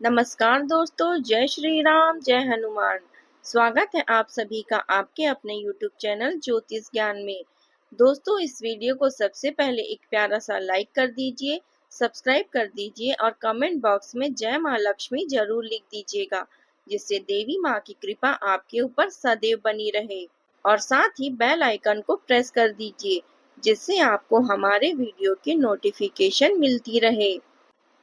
नमस्कार दोस्तों, जय श्री राम, जय हनुमान। स्वागत है आप सभी का आपके अपने YouTube चैनल ज्योतिष ज्ञान में। दोस्तों, इस वीडियो को सबसे पहले एक प्यारा सा लाइक कर दीजिए, सब्सक्राइब कर दीजिए और कमेंट बॉक्स में जय माँ लक्ष्मी जरूर लिख दीजिएगा, जिससे देवी माँ की कृपा आपके ऊपर सदैव बनी रहे। और साथ ही बेल आइकन को प्रेस कर दीजिए, जिससे आपको हमारे वीडियो की नोटिफिकेशन मिलती रहे।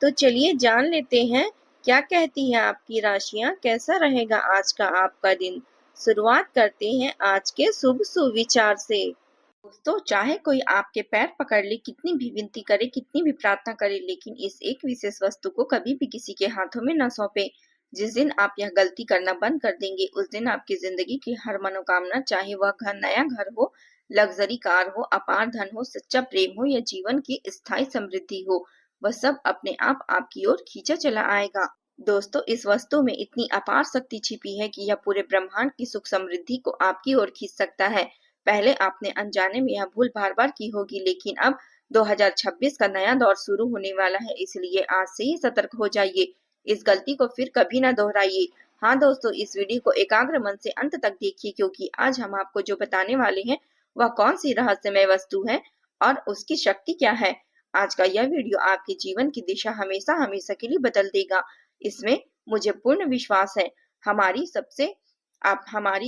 तो चलिए जान लेते हैं क्या कहती हैं आपकी राशियां, कैसा रहेगा आज का आपका दिन। शुरुआत करते हैं आज के शुभ सुविचार से। दोस्तों, चाहे कोई आपके पैर पकड़ ले, कितनी भी विनती करे, कितनी भी प्रार्थना करे, लेकिन इस एक विशेष वस्तु को कभी भी किसी के हाथों में न सौंपे। जिस दिन आप यह गलती करना बंद कर देंगे, उस दिन आपकी जिंदगी की हर मनोकामना, चाहे वह घर, नया घर हो, लग्जरी कार हो, अपार धन हो, सच्चा प्रेम हो या जीवन की स्थायी समृद्धि हो, वह सब अपने आप आपकी ओर खींचा चला आएगा। दोस्तों, इस वस्तु में इतनी अपार शक्ति छिपी है कि यह पूरे ब्रह्मांड की सुख समृद्धि को आपकी ओर खींच सकता है। पहले आपने अनजाने में यह भूल बार-बार की होगी, लेकिन अब 2026 का नया दौर शुरू होने वाला है, इसलिए आज से ही सतर्क हो जाइए। इस गलती को फिर कभी ना दोहराइए। हाँ दोस्तों, इस वीडियो को एकाग्र मन से अंत तक देखिए, क्योंकि आज हम आपको जो बताने वाले हैं वह कौन सी रहस्यमय वस्तु है और उसकी शक्ति क्या है। आज का यह वीडियो आपके जीवन की दिशा हमेशा हमेशा के लिए बदल देगा। इसमें मुझे पूर्ण विश्वास है। हमारी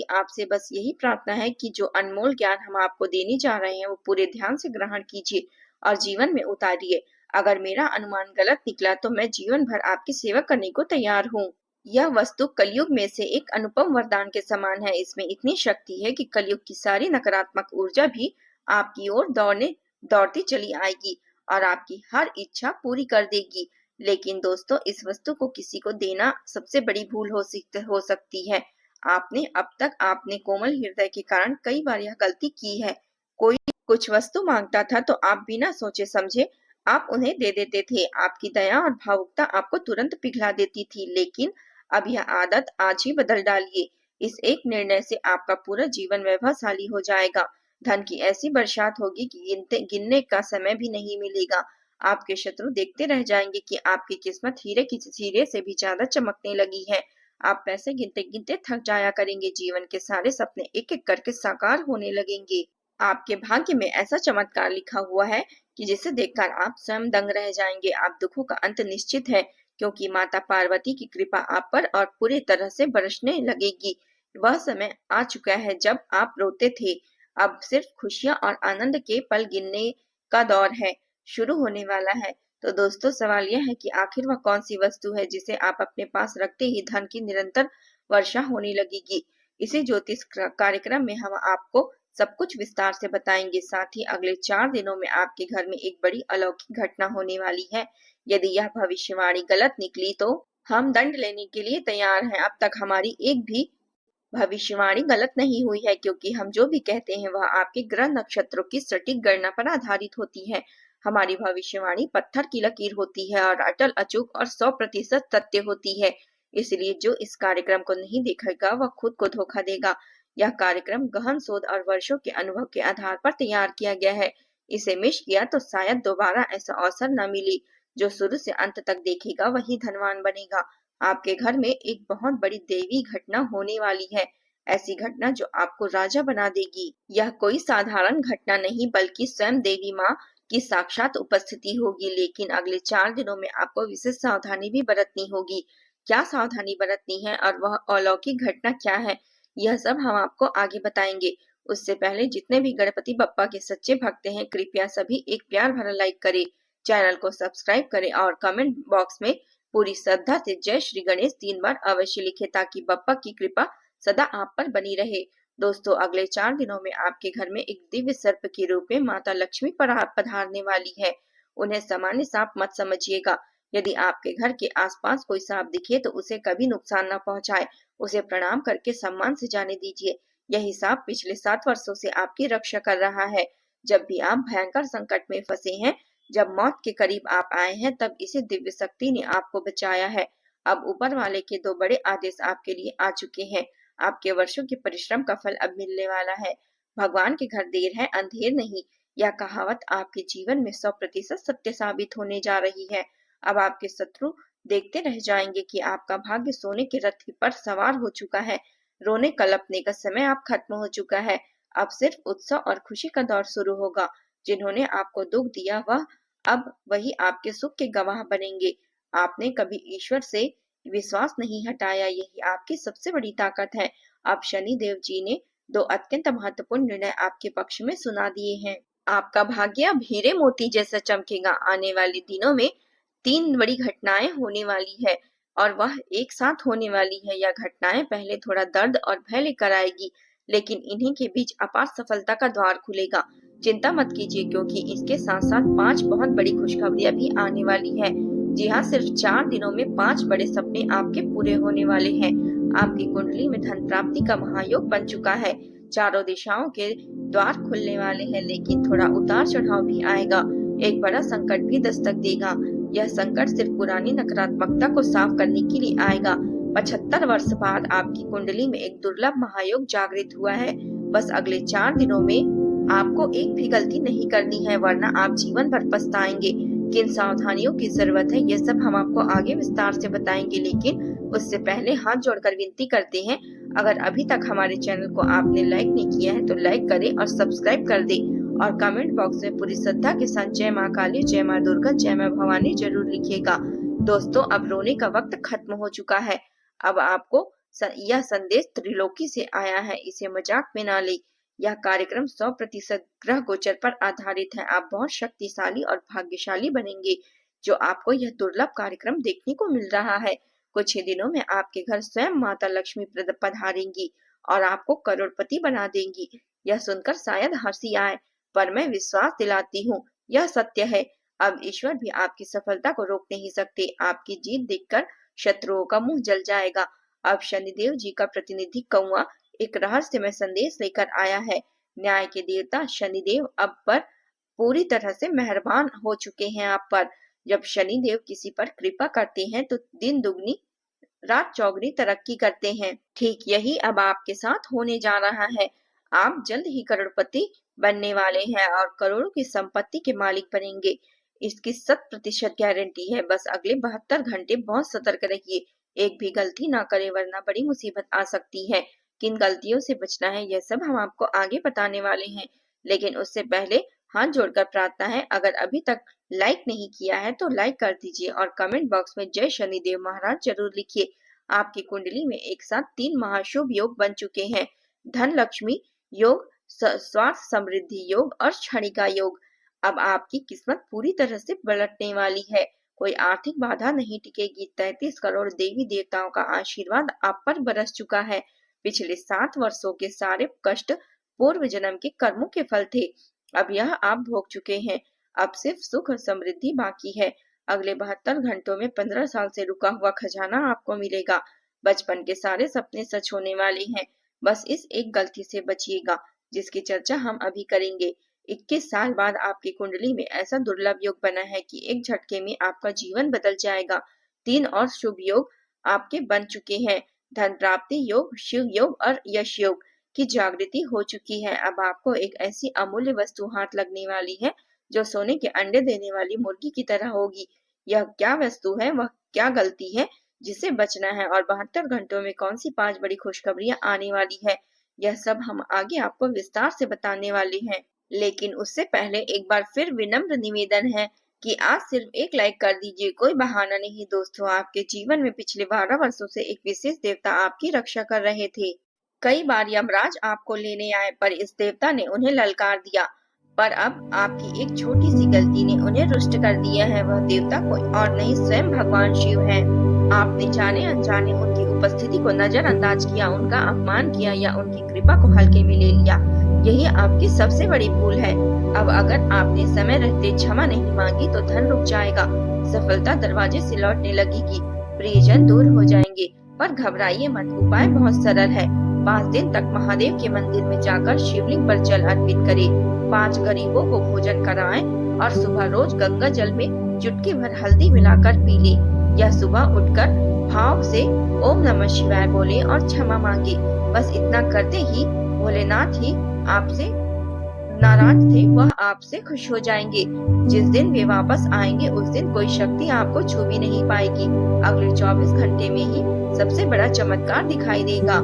आपसे बस यही प्रार्थना है कि जो अनमोल ज्ञान हम आपको देने जा रहे हैं वो पूरे ध्यान से ग्रहण कीजिए और जीवन में उतारिए। अगर मेरा अनुमान गलत निकला तो मैं जीवन भर आपकी सेवा करने को तैयार हूँ। यह वस्तु कलयुग में से एक अनुपम वरदान के समान है। इसमें इतनी शक्ति है कि कलयुग की सारी नकारात्मक ऊर्जा भी आपकी ओर दौड़ती चली आएगी और आपकी हर इच्छा पूरी कर देगी। लेकिन दोस्तों, इस वस्तु को किसी को देना सबसे बड़ी भूल हो सकती है। आपने कोमल हृदय के कारण कई बार यह गलती की है। कोई कुछ वस्तु मांगता था तो आप बिना सोचे समझे आप उन्हें दे देते थे। आपकी दया और भावुकता आपको तुरंत पिघला देती थी, लेकिन अब यह आदत आज ही बदल डालिए। इस एक निर्णय से आपका पूरा जीवन वैभवशाली हो जाएगा। धन की ऐसी बरसात होगी कि गिनने का समय भी नहीं मिलेगा। आपके शत्रु देखते रह जाएंगे कि आपकी किस्मत हीरे की हीरे से भी ज्यादा चमकने लगी है। आप पैसे गिनते गिनते थक जाया करेंगे। जीवन के सारे सपने एक एक करके साकार होने लगेंगे। आपके भाग्य में ऐसा चमत्कार लिखा हुआ है कि जिसे देखकर आप स्वयं दंग रह जाएंगे। आप दुखों का अंत निश्चित है, क्योंकि माता पार्वती की कृपा आप पर और पूरी तरह से बरसने लगेगी। वह समय आ चुका है जब आप रोते थे। अब सिर्फ खुशियां और आनंद के पल गिनने का दौर है शुरू होने वाला है। तो दोस्तों, सवाल यह है कि आखिर वह कौन सी वस्तु है जिसे आप अपने पास रखते ही धन की निरंतर वर्षा होने लगेगी। इसी ज्योतिष कार्यक्रम में हम आपको सब कुछ विस्तार से बताएंगे। साथ ही अगले 4 दिनों में आपके घर में एक बड़ी अलौकिक घटना होने वाली है। यदि यह भविष्यवाणी गलत निकली तो हम दंड लेने के लिए तैयार हैं। अब तक हमारी एक भी भविष्यवाणी गलत नहीं हुई है, क्योंकि हम जो भी कहते हैं वह आपके ग्रह नक्षत्रों की सटीक गणना पर आधारित होती है। हमारी भविष्यवाणी पत्थर की लकीर होती है और अटल, अचूक और 100% सत्य होती है। इसलिए जो इस कार्यक्रम को नहीं देखेगा वह खुद को धोखा देगा। यह कार्यक्रम गहन शोध और वर्षों के अनुभव के आधार पर तैयार किया गया है। इसे मिस किया तो शायद दोबारा ऐसा अवसर न मिले। जो शुरू से अंत तक देखेगा वही धनवान बनेगा। आपके घर में एक बहुत बड़ी देवी घटना होने वाली है। ऐसी घटना जो आपको राजा बना देगी। यह कोई साधारण घटना नहीं, बल्कि स्वयं देवी माँ की साक्षात उपस्थिति होगी। लेकिन अगले 4 दिनों में आपको विशेष सावधानी भी बरतनी होगी। क्या सावधानी बरतनी है और वह अलौकिक घटना क्या है, यह सब हम आपको आगे बताएंगे। उससे पहले जितने भी गणपति बप्पा के सच्चे भक्त हैं, कृपया सभी एक प्यार भरा लाइक करें, चैनल को सब्सक्राइब करें और कमेंट बॉक्स में पूरी श्रद्धा से जय श्री गणेश 3 बार अवश्य लिखें, ताकि बप्पा की कृपा सदा आप पर बनी रहे। दोस्तों, अगले 4 दिनों में आपके घर में एक दिव्य सर्प के रूप में माता लक्ष्मी पधारने वाली है। उन्हें सामान्य सांप मत समझिएगा। यदि आपके घर के आसपास कोई सांप दिखे तो उसे कभी नुकसान न पहुंचाए। उसे प्रणाम करके सम्मान से जाने दीजिए। यही सांप पिछले 7 वर्षों से आपकी रक्षा कर रहा है। जब भी आप भयंकर संकट में फंसे हैं, जब मौत के करीब आप आए हैं, तब इसी दिव्य शक्ति ने आपको बचाया है। अब ऊपर वाले के 2 बड़े आदेश आपके लिए आ चुके हैं। आपके वर्षों के परिश्रम का फल अब मिलने वाला है। भगवान के घर देर है अंधेर नहीं, यह कहावत आपके जीवन में 100% सत्य साबित होने जा रही है। अब आपके शत्रु देखते रह जाएंगे कि आपका भाग्य सोने के रथ पर सवार हो चुका है। रोने कलपने का समय अब खत्म हो चुका है। अब सिर्फ उत्सव और खुशी का दौर शुरू होगा। जिन्होंने आपको दुख दिया वह अब वही आपके सुख के गवाह बनेंगे। आपने कभी ईश्वर से विश्वास नहीं हटाया, यही आपकी सबसे बड़ी ताकत है। अब शनि देव जी ने दो अत्यंत महत्वपूर्ण निर्णय आपके पक्ष में सुना दिए हैं। आपका भाग्य अब हीरे मोती जैसा चमकेगा। आने वाले दिनों में 3 बड़ी घटनाएं होने वाली है और वह एक साथ होने वाली है। यह घटनाएं पहले थोड़ा दर्द और भय लेकर आएगी, लेकिन इन्हीं के बीच अपार सफलता का द्वार खुलेगा। चिंता मत कीजिए, क्योंकि इसके साथ साथ 5 बहुत बड़ी खुशखबरियां भी आने वाली है। जी हाँ, सिर्फ 4 दिनों में 5 बड़े सपने आपके पूरे होने वाले हैं। आपकी कुंडली में धन प्राप्ति का महायोग बन चुका है। चारों दिशाओं के द्वार खुलने वाले हैं, लेकिन थोड़ा उतार चढ़ाव भी आएगा। एक बड़ा संकट भी दस्तक देगा। यह संकट सिर्फ पुरानी नकारात्मकता को साफ करने के लिए आएगा। 75 वर्ष बाद आपकी कुंडली में एक दुर्लभ महायोग जागृत हुआ है। बस अगले 4 दिनों में आपको एक भी गलती नहीं करनी है, वरना आप जीवन भर पछताएंगे। किन सावधानियों की जरूरत है ये सब हम आपको आगे विस्तार से बताएंगे, लेकिन उससे पहले हाथ जोड़कर विनती करते हैं, अगर अभी तक हमारे चैनल को आपने लाइक नहीं किया है तो लाइक करें और सब्सक्राइब कर दें और कमेंट बॉक्स में पूरी श्रद्धा के साथ जय माँ काली, जय माँ दुर्गा, जय माँ भवानी जरूर लिखिएगा। दोस्तों, अब रोने का वक्त खत्म हो चुका है। अब आपको यह संदेश त्रिलोकी से आया है, इसे मजाक में ना ले। यह कार्यक्रम 100% ग्रह गोचर पर आधारित है। आप बहुत शक्तिशाली और भाग्यशाली बनेंगे जो आपको यह दुर्लभ कार्यक्रम देखने को मिल रहा है। कुछ ही दिनों में आपके घर स्वयं माता लक्ष्मी पधारेंगी और आपको करोड़पति बना देंगी। यह सुनकर शायद हंसी आए, पर मैं विश्वास दिलाती हूँ यह सत्य है। अब ईश्वर भी आपकी सफलता को रोक नहीं सकते। आपकी जीत देखकर शत्रुओं का मुंह जल जाएगा। अब शनिदेव जी का प्रतिनिधि कौआ एक रहस्यमय संदेश लेकर आया है। न्याय के देवता शनिदेव अब पर पूरी तरह से मेहरबान हो चुके हैं आप पर। जब शनिदेव किसी पर कृपा करते हैं तो दिन दुगनी रात चौगुनी तरक्की करते हैं। ठीक यही अब आपके साथ होने जा रहा है। आप जल्द ही करोड़पति बनने वाले हैं और करोड़ों की संपत्ति के मालिक बनेंगे। इसकी 100% गारंटी है। बस अगले 72 घंटे बहुत सतर्क रहिए, एक भी गलती ना करें, वरना बड़ी मुसीबत आ सकती है। किन गलतियों से बचना है यह सब हम आपको आगे बताने वाले हैं, लेकिन उससे पहले हाथ जोड़कर प्रार्थना है, अगर अभी तक लाइक नहीं किया है तो लाइक कर दीजिए और कमेंट बॉक्स में जय शनिदेव महाराज जरूर लिखिए। आपकी कुंडली में एक साथ 3 महाशुभ योग बन चुके हैं। धन लक्ष्मी योग, स्वास्थ्य समृद्धि योग और क्षणिका योग। अब आपकी किस्मत पूरी तरह से पलटने वाली है। कोई आर्थिक बाधा नहीं टिकेगी। 33 करोड़ देवी देवताओं का आशीर्वाद आप पर बरस चुका है। पिछले 7 वर्षों के सारे कष्ट पूर्व जन्म के कर्मों के फल थे। अब यह आप भोग चुके हैं। अब सिर्फ सुख और समृद्धि बाकी है। अगले 72 घंटों में 15 साल से रुका हुआ खजाना आपको मिलेगा। बचपन के सारे सपने सच होने वाले हैं। बस इस एक गलती से बचिएगा, जिसकी चर्चा हम अभी करेंगे। 21 साल बाद आपकी कुंडली में ऐसा दुर्लभ योग बना है कि एक झटके में आपका जीवन बदल जाएगा। 3 और शुभ योग आपके बन चुके हैं। धन प्राप्ति योग, शिव योग और यश योग की जागृति हो चुकी है। अब आपको एक ऐसी अमूल्य वस्तु हाथ लगने वाली है जो सोने के अंडे देने वाली मुर्गी की तरह होगी। यह क्या वस्तु है, वह क्या गलती है जिसे बचना है, और 72 घंटों में कौन सी 5 बड़ी खुशखबरियां आने वाली है, यह सब हम आगे आपको विस्तार से बताने वाले हैं। लेकिन उससे पहले एक बार फिर विनम्र निवेदन है कि आज सिर्फ एक लाइक कर दीजिए, कोई बहाना नहीं। दोस्तों, आपके जीवन में पिछले 12 वर्षों से एक विशेष देवता आपकी रक्षा कर रहे थे। कई बार यमराज आपको लेने आए, पर इस देवता ने उन्हें ललकार दिया। पर अब आपकी एक छोटी सी गलती ने उन्हें रुष्ट कर दिया है। वह देवता कोई और नहीं, स्वयं भगवान शिव है। आपने जाने अनजाने उनकी उपस्थिति को नजरअंदाज किया, उनका अपमान किया या उनकी कृपा को हल्के में ले लिया। यही आपकी सबसे बड़ी भूल है। अब अगर आपने समय रहते क्षमा नहीं मांगी तो धन रुक जाएगा, सफलता दरवाजे से लौटने लगेगी, प्रियजन दूर हो जाएंगे। पर घबराइए मत, उपाय बहुत सरल है। 5 दिन तक महादेव के मंदिर में जाकर शिवलिंग पर जल अर्पित करें, 5 गरीबों को भोजन कराएं और सुबह रोज गंगा जल में चुटकी भर हल्दी मिलाकर पी लें। या सुबह उठकर भाव से ओम नमः शिवाय बोले और क्षमा मांगे। बस इतना करते ही भोलेनाथ ही आपसे नाराज थे वह आपसे खुश हो जाएंगे। जिस दिन वे वापस आएंगे उस दिन कोई शक्ति आपको छू भी नहीं पाएगी। अगले 24 घंटे में ही सबसे बड़ा चमत्कार दिखाई देगा।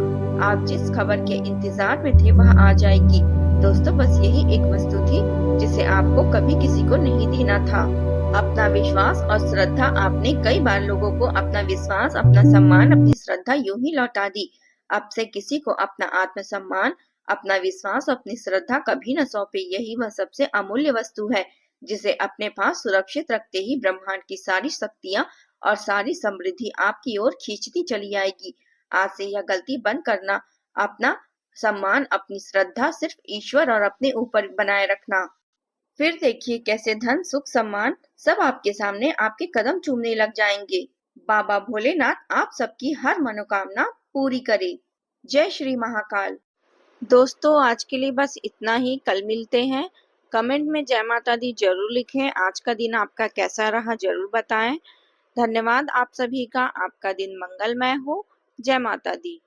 आप जिस खबर के इंतजार में थे वह आ जाएगी। दोस्तों, बस यही एक वस्तु थी जिसे आपको कभी किसी को नहीं देना था, अपना विश्वास और श्रद्धा। आपने कई बार लोगों को अपना विश्वास, अपना सम्मान, अपनी श्रद्धा यूं ही लौटा दी। अब से किसी को अपना आत्मसम्मान, अपना विश्वास, अपनी श्रद्धा कभी न सौंपे। यही वह सबसे अमूल्य वस्तु है जिसे अपने पास सुरक्षित रखते ही ब्रह्मांड की सारी शक्तियां और सारी समृद्धि आपकी ओर खींचती चली आएगी। आज से यह गलती बंद करना, अपना सम्मान, अपनी श्रद्धा सिर्फ ईश्वर और अपने ऊपर बनाए रखना। फिर देखिए कैसे धन, सुख, सम्मान सब आपके सामने आपके कदम चूमने लग जाएंगे। बाबा भोलेनाथ आप सबकी हर मनोकामना पूरी करे। जय श्री महाकाल। दोस्तों, आज के लिए बस इतना ही। कल मिलते हैं। कमेंट में जय माता दी जरूर लिखें। आज का दिन आपका कैसा रहा जरूर बताएं। धन्यवाद आप सभी का। आपका दिन मंगलमय हो। जय माता दी।